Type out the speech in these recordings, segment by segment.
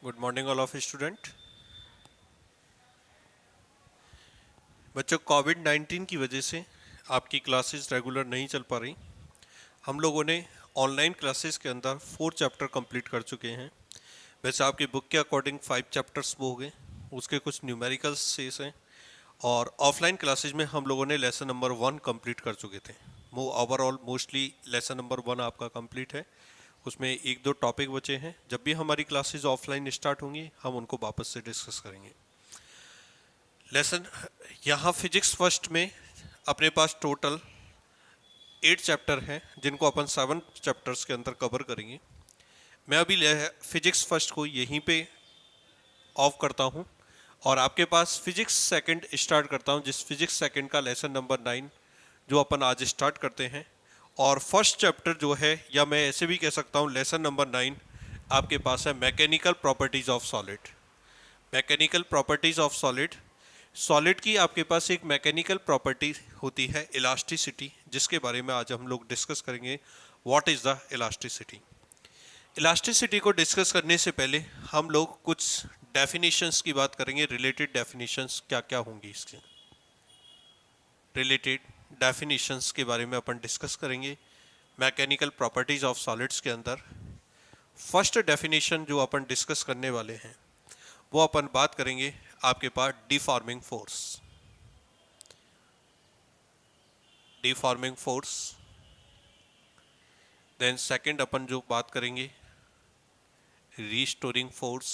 Good morning all of student. बच्चों, कोविड-19 की वजह से आपकी क्लासेस रेगुलर नहीं चल पा रही। हम लोगों ने ऑनलाइन क्लासेस के अंदर 4 चैप्टर कंप्लीट कर चुके हैं। वैसे आपकी बुक के अकॉर्डिंग 5 चैप्टर्स वो हो गए, उसके कुछ न्यूमेरिकल्स शेष हैं। और ऑफलाइन क्लासेस में हम लोगों ने लेसन नंबर 1 कंप्लीट कर चुके थे। वो ओवरऑल मोस्टली लेसन नंबर 1 आपका कंप्लीट है। उसमें एक दो टॉपिक बचे हैं। जब भी हमारी क्लासेस ऑफलाइन स्टार्ट होंगी हम उनको वापस से डिस्कस करेंगे। लेसन यहाँ फिजिक्स फर्स्ट में अपने पास टोटल 8 चैप्टर हैं जिनको अपन 7 चैप्टर्स के अंदर कवर करेंगे। मैं अभी फिजिक्स फर्स्ट को यहीं पे ऑफ करता हूँ और आपके पास फिजिक्स सेकंड स्टार्ट करता हूँ, जिस फिजिक्स सेकंड का लेसन नंबर 9 जो अपन आज स्टार्ट करते हैं। और फर्स्ट चैप्टर जो है, या मैं ऐसे भी कह सकता हूँ लेसन नंबर 9 आपके पास है mechanical properties of solid. Mechanical properties of solid. Solid की आपके पास एक मैकेनिकल प्रॉपर्टी होती है इलास्टिसिटी, जिसके बारे में आज हम लोग डिस्कस करेंगे। What is the elasticity. Elasticity को डिस्कस करने से पहले हम लोग कुछ डेफिनेशंस की बात करेंगे। रिलेटेड डेफिनेशंस क्या क्या होंगी, इसके रिलेटेड डेफिनेशंस के बारे में अपन डिस्कस करेंगे मैकेनिकल प्रॉपर्टीज ऑफ सॉलिड्स के अंदर। फर्स्ट डेफिनेशन जो अपन डिस्कस करने वाले हैं वो अपन बात करेंगे आपके पास deforming force. Deforming force. Then second अपन जो बात करेंगे restoring force.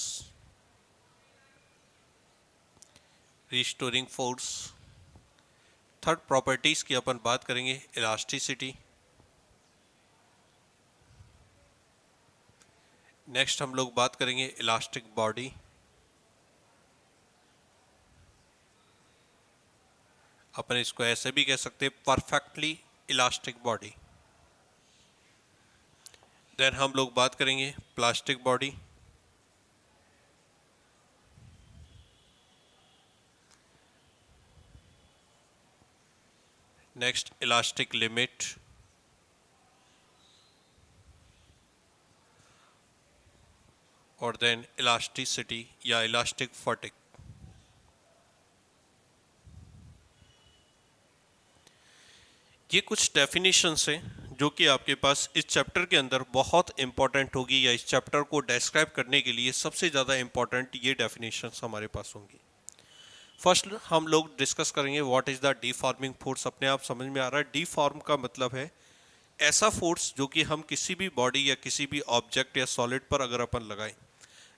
Restoring force. Third properties की अपन बात करेंगे इलास्टिसिटी। नेक्स्ट हम लोग बात करेंगे इलास्टिक बॉडी। अपन इसको ऐसे भी कह सकते हैं परफेक्टली इलास्टिक बॉडी। देन हम लोग बात करेंगे plastic body. Next elastic limit. और देन इलास्टिसिटी या इलास्टिक फटिग। ये कुछ डेफिनेशंस हैं जो कि आपके पास इस चैप्टर के अंदर बहुत इंपॉर्टेंट होगी, या इस चैप्टर को डिस्क्राइब करने के लिए सबसे ज़्यादा इंपॉर्टेंट ये डेफिनेशंस हमारे पास होंगी। फर्स्ट हम लोग डिस्कस करेंगे व्हाट इज़ द डीफॉर्मिंग फोर्स। अपने आप समझ में आ रहा है, डीफॉर्म का मतलब है ऐसा फोर्स जो कि हम किसी भी बॉडी या किसी भी ऑब्जेक्ट या सॉलिड पर अगर अपन लगाएं,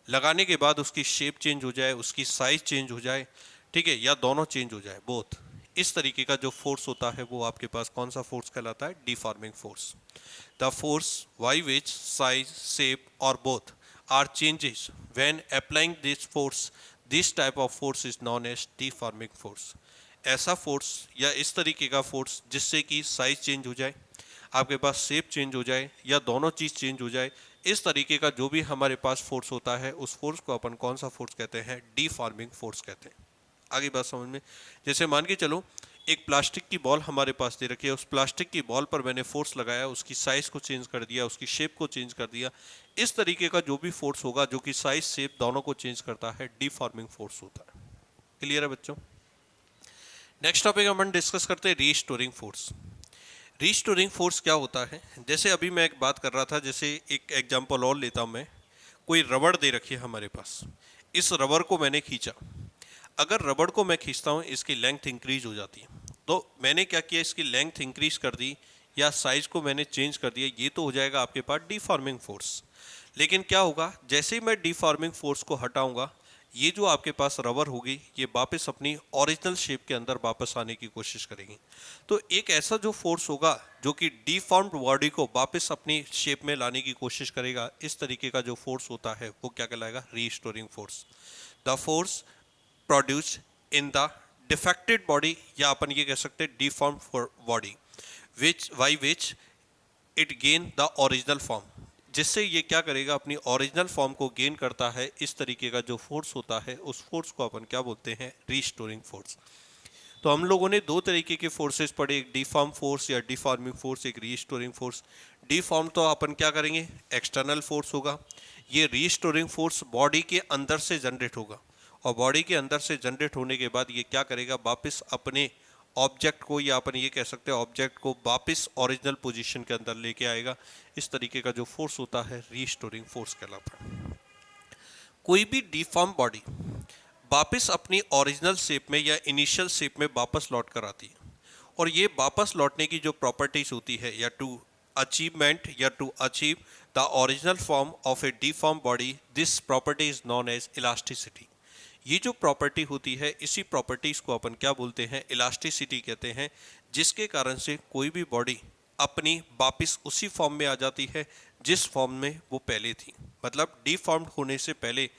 लगाने के बाद उसकी शेप चेंज हो जाए, उसकी साइज चेंज हो जाए, ठीक है, या दोनों चेंज हो जाए, बोथ। इस तरीके का जो फोर्स होता है वो आपके पास कौन सा फोर्स कहलाता है? Deforming force. The force by which size, shape और both are changes when applying this force, this type of force is known as deforming force. ऐसा फोर्स या इस तरीके का फोर्स जिससे कि साइज चेंज हो जाए, आपके पास शेप चेंज हो जाए, या दोनों चीज़ चेंज हो जाए, इस तरीके का जो भी हमारे पास फोर्स होता है उस फोर्स को अपन कौन सा फोर्स कहते हैं? डीफॉर्मिंग फोर्स कहते हैं। आगे बात समझ में। जैसे मान के चलो एक प्लास्टिक की बॉल हमारे पास दे रखी है, उस प्लास्टिक की बॉल पर मैंने फोर्स लगाया, उसकी साइज को चेंज कर दिया, उसकी शेप को चेंज कर दिया। इस तरीके का जो भी फोर्स होगा जो कि साइज शेप दोनों को चेंज करता है, डीफॉर्मिंग फोर्स होता है। क्लियर है बच्चों? नेक्स्ट टॉपिक अपन डिस्कस करते हैं रीस्टोरिंग फोर्स। रीस्टोरिंग फोर्स क्या होता है? जैसे अभी मैं एक बात कर रहा था, जैसे एक एग्जांपल और लेता हूँ मैं। कोई रबड़ दे रखी है हमारे पास, इस रबड़ को मैंने खींचा। अगर रबड़ को मैं खींचता हूँ इसकी लेंथ इंक्रीज हो जाती है, तो मैंने क्या किया, इसकी लेंथ इंक्रीज कर दी या साइज को मैंने चेंज कर दिया, ये तो हो जाएगा आपके पास डिफॉर्मिंग फोर्स। लेकिन क्या होगा, जैसे ही मैं डिफॉर्मिंग फोर्स को हटाऊंगा, ये जो आपके पास रबर होगी ये वापस अपनी ओरिजिनल शेप के अंदर वापस आने की कोशिश करेगी। तो एक ऐसा जो फोर्स होगा जो कि डिफॉर्म्ड बॉडी को वापस अपनी शेप में लाने की कोशिश करेगा, इस तरीके का जो फोर्स होता है वो क्या कहलाएगा? Restoring force. The force produce in the defected body, या अपन ये कह सकते हैं deformed body, which by which it gain the original form, जिससे ये क्या करेगा, अपनी ओरिजिनल फॉर्म को गेन करता है। इस तरीके का जो फोर्स होता है उस फोर्स को अपन क्या बोलते हैं? Restoring force. तो हम लोगों ने दो तरीके के फोर्सेस पढ़े, एक डिफॉर्म फोर्स या डिफॉर्मिंग फोर्स, एक रीस्टोरिंग फोर्स। डिफॉर्म तो अपन क्या करेंगे? एक्सटर्नल फोर्स होगा, ये रीस्टोरिंग फोर्स बॉडी के अंदर से जनरेट होगा, और बॉडी के अंदर से जनरेट होने के बाद ये क्या करेगा, वापस अपने ऑब्जेक्ट को, या अपन ये कह सकते हैं ऑब्जेक्ट को वापस ओरिजिनल पोजीशन के अंदर लेके आएगा। इस तरीके का जो फोर्स होता है रीस्टोरिंग फोर्स कहलाता है। कोई भी डिफॉर्म बॉडी वापस अपनी ओरिजिनल शेप में या इनिशियल शेप में वापस लौट कर आती है, और ये वापस लौटने की जो प्रॉपर्टीज होती है, या टू अचीवमेंट या to achieve the original form of a deform body, this property is known as elasticity. ये जो प्रॉपर्टी होती है, इसी प्रॉपर्टीज को अपन क्या बोलते हैं, इलास्टिसिटी कहते हैं, जिसके कारण से कोई भी बॉडी अपनी वापस उसी फॉर्म में आ जाती है जिस फॉर्म में वो पहले थी। मतलब डिफॉर्म्ड होने से पहले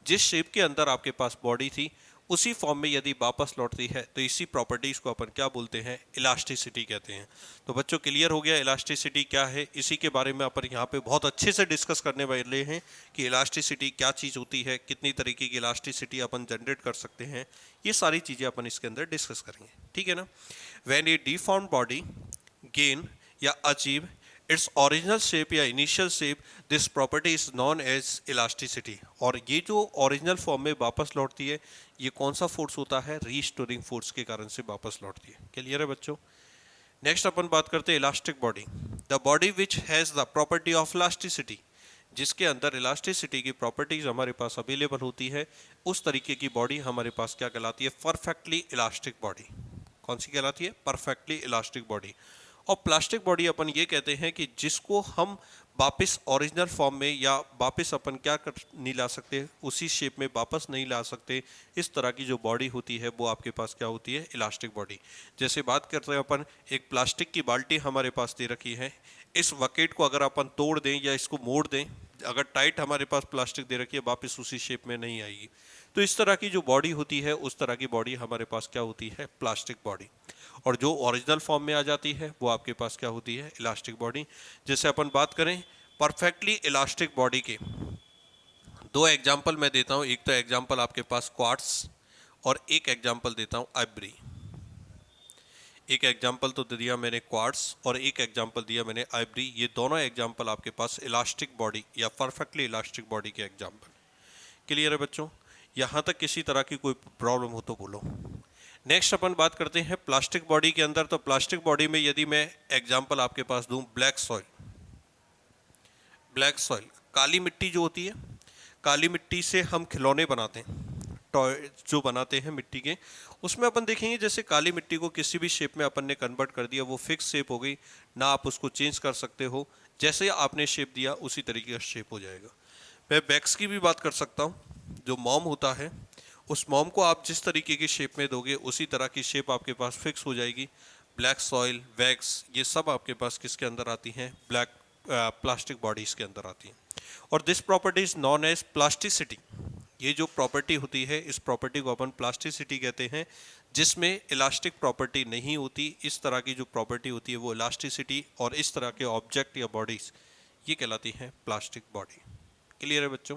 जिस शेप के अंदर आपके पास बॉडी थी, उसी फॉर्म में यदि वापस लौटती है, तो इसी प्रॉपर्टीज को अपन क्या बोलते हैं, इलास्टिसिटी कहते हैं। तो बच्चों क्लियर हो गया इलास्टिसिटी क्या है। इसी के बारे में अपन यहाँ पे बहुत अच्छे से डिस्कस करने वाले हैं कि इलास्टिसिटी क्या चीज़ होती है, कितनी तरीके की इलास्टिसिटी अपन जनरेट कर सकते हैं, ये सारी चीज़ें अपन इसके अंदर डिस्कस करेंगे, ठीक है ना। When a deformed body gain या अचीव इट्स ओरिजिनल शेप या initial shape, this property is known as elasticity. और ये जो ओरिजिनल फॉर्म में वापस लौटती है, ये कौन सा फोर्स होता है, रीस्टोरिंग फोर्स के कारण से वापस लौटती है। क्लियर है बच्चों। नेक्स्ट अपन बात करते हैं elastic body, the body which has the property of elasticity, जिसके अंदर इलास्टिसिटी की प्रॉपर्टीज हमारे पास अवेलेबल होती है, उस तरीके की बॉडी हमारे पास क्या कहलाती है, परफेक्टली इलास्टिक बॉडी। कौन सी कहलाती है, परफेक्टली इलास्टिक बॉडी। और प्लास्टिक बॉडी अपन ये कहते हैं कि जिसको हम वापस ओरिजिनल फॉर्म में या वापस अपन क्या कर नहीं ला सकते, उसी शेप में वापस नहीं ला सकते, इस तरह की जो बॉडी होती है वो आपके पास क्या होती है, इलास्टिक बॉडी। जैसे बात करते हैं अपन, एक प्लास्टिक की बाल्टी हमारे पास दे रखी है, इस बकेट को अगर अपन तोड़ दें या इसको मोड़ दें, अगर टाइट हमारे पास प्लास्टिक दे रखी है, वापस उसी शेप में नहीं आएगी। तो इस तरह की जो बॉडी होती है, उस तरह की बॉडी हमारे पास क्या होती है, प्लास्टिक बॉडी। और जो ओरिजिनल फॉर्म में आ जाती है वो आपके पास क्या होती है, इलास्टिक बॉडी। जैसे अपन बात करें परफेक्टली इलास्टिक बॉडी के दो एग्जाम्पल मैं देता हूँ। एक तो एग्जाम्पल आपके पास क्वार्ट्स, और एक एग्जाम्पल देता हूँ आइवरी। एक एग्जाम्पल तो दिया मैंने क्वार्ट्स, और एक एग्जाम्पल दिया मैंने आइवरी। ये दोनों एग्जाम्पल आपके पास इलास्टिक बॉडी या परफेक्टली इलास्टिक बॉडी के एग्जाम्पल। क्लियर है बच्चों। यहाँ तक किसी तरह की कोई प्रॉब्लम हो तो बोलो। नेक्स्ट अपन बात करते हैं प्लास्टिक बॉडी के अंदर। तो प्लास्टिक बॉडी में यदि मैं एग्जाम्पल आपके पास दूं, ब्लैक सॉइल। ब्लैक सॉइल, काली मिट्टी जो होती है, काली मिट्टी से हम खिलौने बनाते हैं, टॉय जो बनाते हैं मिट्टी के, उसमें अपन देखेंगे जैसे काली मिट्टी को किसी भी शेप में अपन ने कन्वर्ट कर दिया, वो फिक्स शेप हो गई ना, आप उसको चेंज कर सकते हो। जैसे आपने शेप दिया उसी तरीके का शेप हो जाएगा। मैं वैक्स की भी बात कर सकता हूँ। जो मोम होता है, उस मोम को आप जिस तरीके की शेप में दोगे उसी तरह की शेप आपके पास फिक्स हो जाएगी। ब्लैक सॉइल, वैक्स, ये सब आपके पास किसके अंदर आती हैं, ब्लैक प्लास्टिक बॉडीज के अंदर आती हैं। और this property is known as plasticity. ये जो प्रॉपर्टी होती है, इस प्रॉपर्टी को अपन प्लास्टिसिटी कहते हैं, जिसमें इलास्टिक प्रॉपर्टी नहीं होती। इस तरह की जो प्रॉपर्टी होती है वो इलास्टिसिटी, और इस तरह के ऑब्जेक्ट या बॉडीज ये कहलाती हैं प्लास्टिक बॉडी। क्लियर है बच्चों।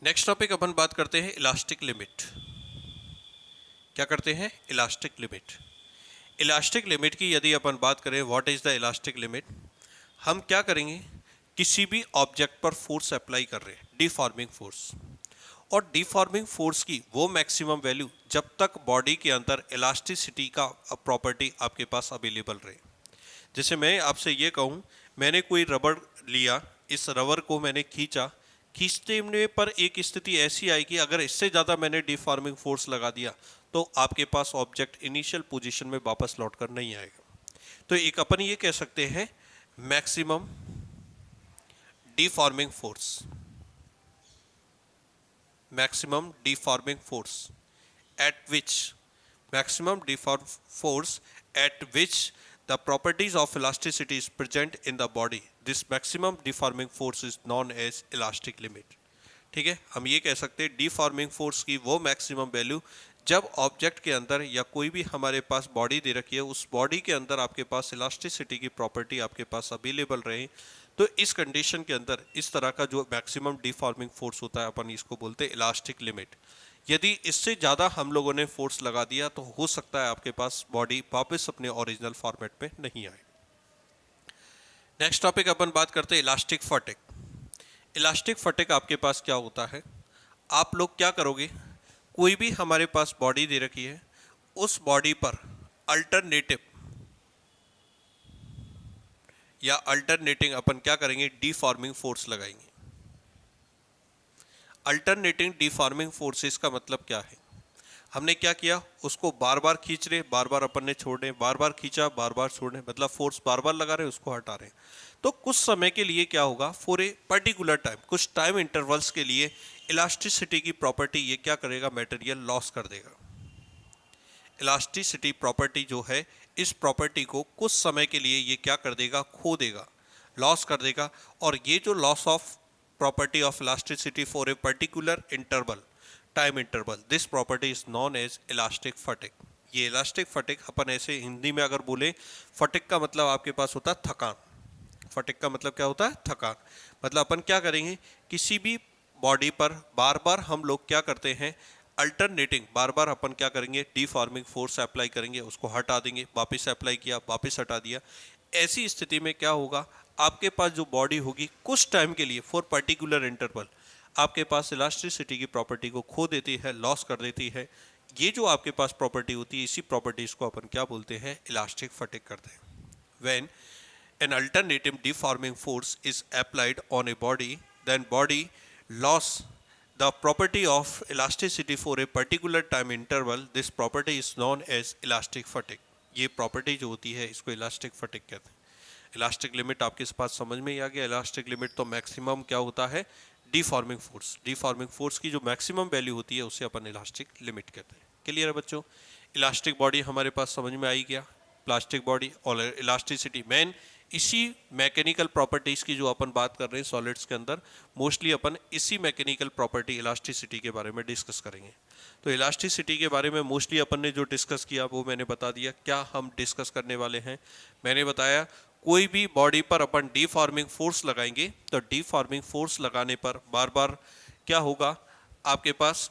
नेक्स्ट टॉपिक अपन बात करते हैं इलास्टिक लिमिट। क्या करते हैं, इलास्टिक लिमिट। इलास्टिक लिमिट की यदि अपन बात करें, what is the elastic limit, हम क्या करेंगे, किसी भी ऑब्जेक्ट पर फोर्स अप्लाई कर रहे हैं, डिफॉर्मिंग फोर्स, और डिफॉर्मिंग फोर्स की वो मैक्सिमम वैल्यू जब तक बॉडी के अंदर इलास्टिसिटी का प्रॉपर्टी आपके पास अवेलेबल रहे। जैसे मैं आपसे ये कहूँ, मैंने कोई रबड़ लिया, इस रबर को मैंने खींचा, खींचने पर एक स्थिति ऐसी आई कि अगर इससे ज़्यादा मैंने डिफॉर्मिंग फोर्स लगा दिया तो आपके पास ऑब्जेक्ट इनिशियल पोजीशन में वापस लौटकर नहीं आएगा। तो एक अपन ये कह सकते हैं maximum deforming force, maximum deforming force at which, maximum deform force at which the properties of elasticity is present in the body. This maximum deforming force is known as elastic limit. ठीक है, हम ये कह सकते हैं deforming force की वो maximum value जब ऑब्जेक्ट के अंदर या कोई भी हमारे पास बॉडी दे रखी है, उस बॉडी के अंदर आपके पास इलास्टिसिटी की प्रॉपर्टी आपके पास अवेलेबल रहे। तो इस कंडीशन के अंदर इस तरह का जो मैक्सिमम डिफॉर्मिंग फोर्स होता है, अपन इसको बोलते हैं इलास्टिक लिमिट। यदि इससे ज़्यादा हम लोगों ने फोर्स लगा दिया तो हो सकता है आपके पास बॉडी वापस अपने ओरिजिनल फॉर्मेट में नहीं आए। नेक्स्ट टॉपिक अपन बात करते हैं इलास्टिक फटिग। इलास्टिक फटिग आपके पास क्या होता है, आप लोग क्या करोगे, कोई भी हमारे पास बॉडी दे रखी है, उस बॉडी पर अल्टरनेटिव या अल्टरनेटिंग अपन क्या करेंगे, डीफॉर्मिंग फोर्स लगाएंगे। अल्टरनेटिंग डीफॉर्मिंग फोर्सेस का मतलब क्या है, हमने क्या किया, उसको बार बार खींच रहे, बार बार अपन ने छोड़ रहे, बार बार खींचा, बार बार छोड़ रहे, मतलब फोर्स बार बार लगा रहे, उसको हटा रहे। तो कुछ समय के लिए क्या होगा, फॉर ए पर्टिकुलर टाइम, कुछ टाइम इंटरवल्स के लिए इलास्टिसिटी की प्रॉपर्टी ये क्या करेगा, मटेरियल लॉस कर देगा। इलास्टिसिटी प्रॉपर्टी जो है, इस प्रॉपर्टी को कुछ समय के लिए ये क्या कर देगा, खो देगा, लॉस कर देगा। और ये जो loss of property of elasticity for a particular interval, time interval, this property is known as elastic fatigue. ये इलास्टिक फटिग अपन ऐसे हिंदी में अगर बोले, फटिग का मतलब आपके पास होता है थकान। फटिग का मतलब क्या होता है, थकान। मतलब अपन क्या करेंगे, किसी भी बॉडी पर बार बार हम लोग क्या करते हैं, अल्टरनेटिंग, बार बार अपन क्या करेंगे, डीफॉर्मिंग फोर्स अप्लाई करेंगे, उसको हटा देंगे, वापस अप्लाई किया, वापस हटा दिया। ऐसी स्थिति में क्या होगा, आपके पास जो बॉडी होगी कुछ टाइम के लिए, फॉर पर्टिकुलर इंटरवल, आपके पास इलास्टिसिटी की प्रॉपर्टी को खो देती है, लॉस कर देती है। ये जो आपके पास प्रॉपर्टी होती है, इसी प्रॉपर्टीज को अपन क्या बोलते हैं, इलास्टिक फटिग करते हैं। When an alternative deforming force is applied on a body, then body loss the property of elasticity for a particular time interval. This property is known as elastic fatigue. ये property जो होती है, इसको elastic fatigue कहते हैं। Elastic limit आपके पास समझ में ही आ गया। इलास्टिक लिमिट तो मैक्सिमम क्या होता है, डीफॉर्मिंग फोर्स। डीफॉर्मिंग फोर्स की जो मैक्सिमम वैल्यू होती है, उसे अपन इलास्टिक लिमिट कहते हैं। क्लियर है बच्चों, इलास्टिक बॉडी हमारे पास समझ में आई गया, प्लास्टिक बॉडी और इलास्टिसिटी। मेन इसी मैकेनिकल प्रॉपर्टीज की जो अपन बात कर रहे हैं सॉलिड्स के अंदर, मोस्टली अपन इसी मैकेनिकल प्रॉपर्टी इलास्टिसिटी के बारे में डिस्कस करेंगे। तो इलास्टिसिटी के बारे में मोस्टली अपन ने जो डिस्कस किया वो मैंने बता दिया। क्या हम डिस्कस करने वाले हैं, मैंने बताया, कोई भी बॉडी पर अपन डीफॉर्मिंग फोर्स लगाएंगे, तो डीफॉर्मिंग फोर्स लगाने पर बार बार क्या होगा, आपके पास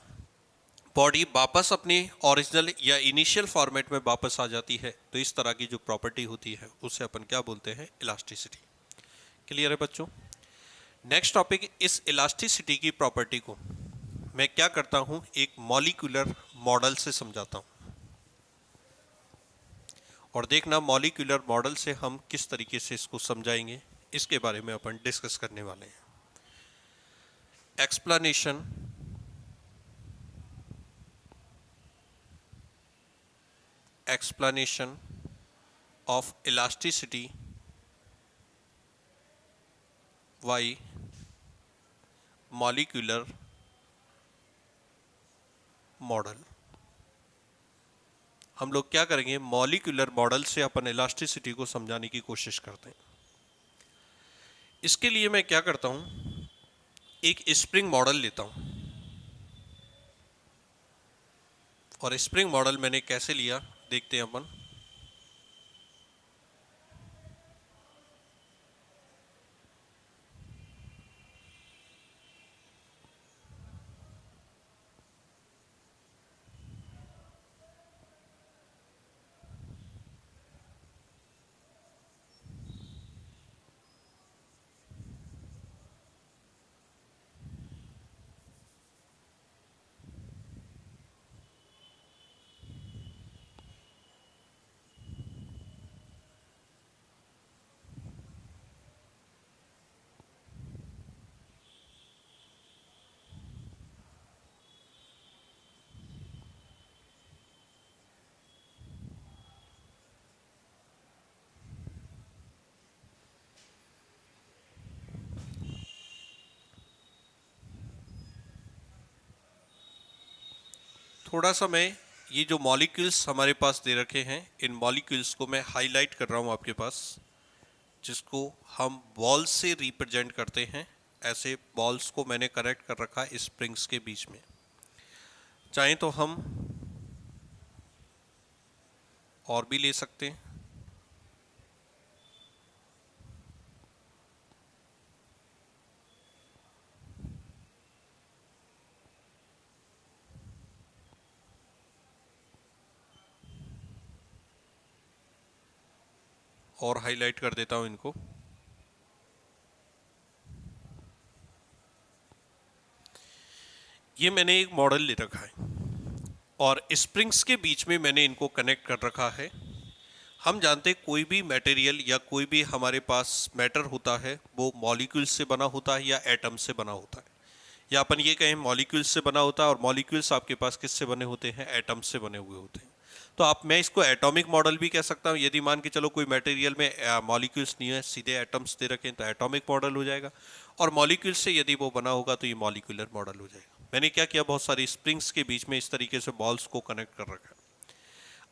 बॉडी वापस अपनी ओरिजिनल या इनिशियल फॉर्मेट में वापस आ जाती है। तो इस तरह की जो प्रॉपर्टी होती है, उसे अपन क्या बोलते हैं, इलास्टिसिटी। क्लियर है बच्चों। नेक्स्ट टॉपिक, इस इलास्टिसिटी की प्रॉपर्टी को मैं क्या करता हूं, एक मॉलिक्यूलर मॉडल से समझाता हूं। और देखना मॉलिक्यूलर मॉडल से हम किस तरीके से इसको समझाएंगे, इसके बारे में अपन डिस्कस करने वाले हैं। Explanation explanation of elasticity by molecular model. हम लोग क्या करेंगे, मॉलिक्यूलर मॉडल से अपन इलास्टिसिटी को समझाने की कोशिश करते हैं। इसके लिए मैं क्या करता हूं, एक स्प्रिंग मॉडल लेता हूं। और स्प्रिंग मॉडल मैंने कैसे लिया, देखते हैं अपन। थोड़ा सा मैं ये जो मॉलिक्यूल्स हमारे पास दे रखे हैं, इन मॉलिक्यूल्स को मैं हाईलाइट कर रहा हूं आपके पास, जिसको हम बॉल से रिप्रेजेंट करते हैं। ऐसे बॉल्स को मैंने कनेक्ट कर रखा है स्प्रिंग्स के बीच में। चाहे तो हम और भी ले सकते हैं। और हाईलाइट कर देता हूं इनको। ये मैंने एक मॉडल ले रखा है और स्प्रिंग्स के बीच में मैंने इनको कनेक्ट कर रखा है। हम जानते हैं कोई भी मटेरियल या कोई भी हमारे पास मैटर होता है वो मॉलिक्यूल्स से बना होता है या एटम से बना होता है, या अपन ये कहें मॉलिक्यूल्स से बना होता है। और मॉलिक्यूल्स आपके पास किससे बने होते हैं? एटम्स से बने हुए होते हैं। तो आप मैं इसको एटॉमिक मॉडल भी कह सकता हूँ। यदि मान के चलो कोई मटेरियल में मॉलिक्यूल्स नहीं है, सीधे एटम्स दे रखें तो एटॉमिक मॉडल हो जाएगा। और मॉलिक्यूल से यदि वो बना होगा तो ये मॉलिक्यूलर मॉडल हो जाएगा। मैंने क्या किया, बहुत सारी स्प्रिंग्स के बीच में इस तरीके से बॉल्स को कनेक्ट कर रखा है।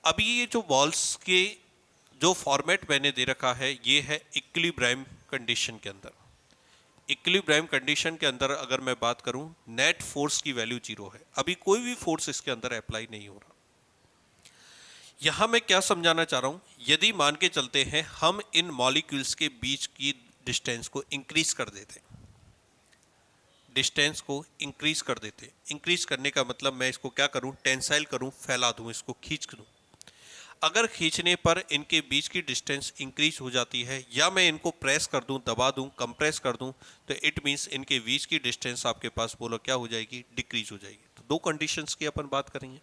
अभी ये जो बॉल्स के जो फॉर्मेट मैंने दे रखा है ये है इक्विलिब्रियम कंडीशन के अंदर। इक्विलिब्रियम कंडीशन के अंदर अगर मैं बात करूं, नेट फोर्स की वैल्यू 0 है। अभी कोई भी फोर्स इसके अंदर अप्लाई नहीं हो रहा। यहां मैं क्या समझाना चाह रहा हूं, यदि मान के चलते हैं हम इन मॉलिक्यूल्स के बीच की डिस्टेंस को इंक्रीज कर देते, डिस्टेंस को इंक्रीज कर देते। इंक्रीज करने का मतलब मैं इसको क्या करूं, टेंसाइल करूं, फैला दूं, इसको खींच दूं। अगर खींचने पर इनके बीच की डिस्टेंस इंक्रीज हो जाती है, या मैं इनको प्रेस कर दूं, दबा दूं, कंप्रेस कर दूं, तो इट मींस इनके बीच की डिस्टेंस आपके पास बोलो क्या हो जाएगी, डिक्रीज हो जाएगी। तो दो कंडीशंस की अपन बात करेंगे।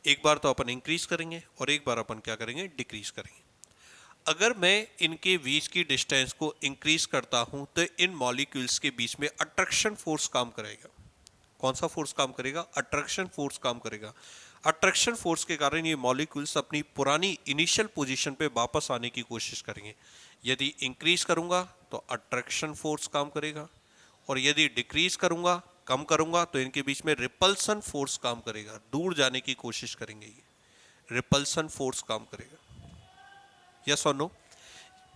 एक बार तो अपन इंक्रीज करेंगे और एक बार अपन क्या करेंगे, डिक्रीज करेंगे। अगर मैं इनके बीच की डिस्टेंस को इंक्रीज करता हूं तो इन मॉलिक्यूल्स के बीच में अट्रैक्शन फोर्स काम करेगा। कौन सा फोर्स काम करेगा? अट्रैक्शन फोर्स काम करेगा। अट्रैक्शन फोर्स के कारण ये मॉलिक्यूल्स अपनी पुरानी इनिशियल पोजीशन पे वापस आने की कोशिश करेंगे। यदि इंक्रीज करूंगा तो अट्रैक्शन फोर्स काम करेगा, और यदि डिक्रीज करूंगा, कम करूंगा, तो इनके बीच में रिपल्सन फोर्स काम करेगा। दूर जाने की कोशिश करेंगे, ये रिपल्सन फोर्स काम करेगा। यस और नो?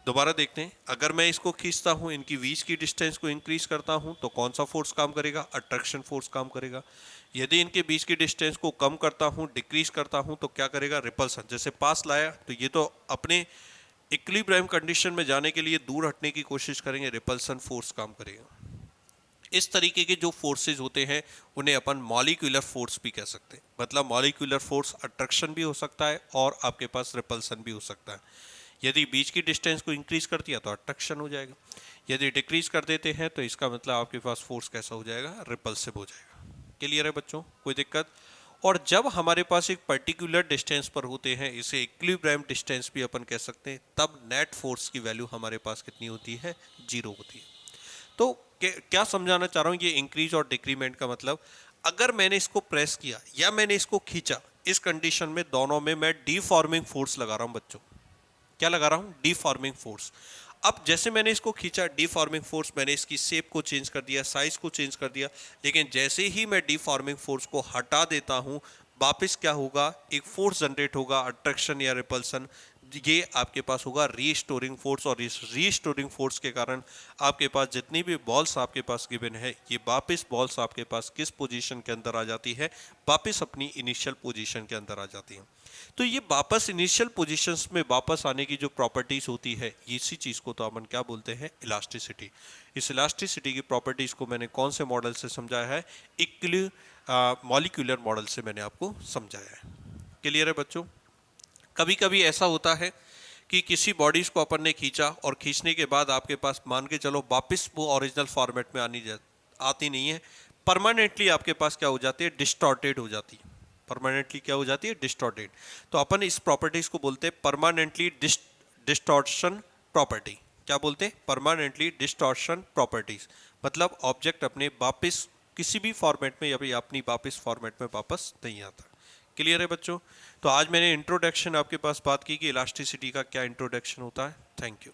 दोबारा देखते हैं। अगर मैं इसको खींचता हूं, इनकी बीच की डिस्टेंस को इंक्रीज करता हूं, तो कौन सा फोर्स काम करेगा? अट्रैक्शन फोर्स काम करेगा। यदि इनके बीच की डिस्टेंस को कम करता हूं, डिक्रीज करता हूं, तो क्या करेगा? रिपल्सन। जैसे पास लाया तो ये तो अपने इक्विलिब्रियम कंडीशन में जाने के लिए दूर हटने की कोशिश करेंगे, रिपल्सन फोर्स काम करेगा। इस तरीके के जो फोर्सेज होते हैं उन्हें अपन मॉलिक्यूलर फोर्स भी कह सकते हैं। मतलब मॉलिक्यूलर फोर्स अट्रैक्शन भी हो सकता है और आपके पास रिपल्सन भी हो सकता है। यदि बीच की डिस्टेंस को इंक्रीज कर दिया तो अट्रैक्शन हो जाएगा, यदि डिक्रीज कर देते हैं तो इसका मतलब आपके पास फोर्स कैसा हो जाएगा? रिपल्सिव हो जाएगा। क्लियर है बच्चों? कोई दिक्कत? और जब हमारे पास एक पर्टिकुलर डिस्टेंस पर होते हैं, इसे इक्विलिब्रियम डिस्टेंस भी अपन कह सकते हैं, तब नेट फोर्स की वैल्यू हमारे पास कितनी होती है? 0 होती है। तो क्या समझाना चाह रहा हूं, ये इंक्रीज और डिक्रीमेंट का मतलब, अगर मैंने इसको प्रेस किया या मैंने इसको खींचा, इस कंडीशन में दोनों में मैं डीफॉर्मिंग फोर्स लगा रहा हूं बच्चों। क्या लगा रहा हूं? डीफॉर्मिंग फोर्स। अब जैसे मैंने इसको खींचा, डीफॉर्मिंग फोर्स, मैंने इसकी शेप को चेंज कर दिया, साइज को चेंज कर दिया, लेकिन जैसे ही मैं डीफॉर्मिंग फोर्स को हटा देता हूं, वापस क्या होगा? एक फोर्स जनरेट होगा, अट्रैक्शन या रिपल्सन। ये आपके पास होगा रीस्टोरिंग फोर्स, और इस रीस्टोरिंग फोर्स के कारण आपके पास जितनी भी बॉल्स आपके पास गिवन है, ये वापस बॉल्स आपके पास किस पोजीशन के अंदर आ जाती है? वापस अपनी इनिशियल पोजीशन के अंदर आ जाती है। तो ये वापस इनिशियल पोजीशंस में वापस आने की जो प्रॉपर्टीज होती है, इसी चीज़ को तो अपन क्या बोलते हैं? इलास्टिसिटी। इस इलास्टिसिटी की प्रॉपर्टीज को मैंने कौन से मॉडल से समझाया है? मॉलिक्यूलर मॉडल से मैंने आपको समझाया है। क्लियर है बच्चों? कभी कभी ऐसा होता है कि किसी बॉडीज को अपन ने खींचा और खींचने के बाद आपके पास मान के चलो वापस वो ओरिजिनल फॉर्मेट में आती नहीं है, परमानेंटली आपके पास क्या हो जाती है? डिस्टॉर्टेड हो जाती है। परमानेंटली क्या हो जाती है? डिस्टॉर्टेड। तो अपन इस प्रॉपर्टीज को बोलते हैं परमानेंटली डिस्टॉर्शन प्रॉपर्टी। क्या बोलते हैं? Permanently distortion properties. मतलब ऑब्जेक्ट अपने वापस किसी भी फॉर्मेट में या अपनी वापस फॉर्मेट में वापस नहीं आता। क्लियर है बच्चों? तो आज मैंने इंट्रोडक्शन आपके पास बात की कि इलास्टिसिटी का क्या इंट्रोडक्शन होता है। Thank you.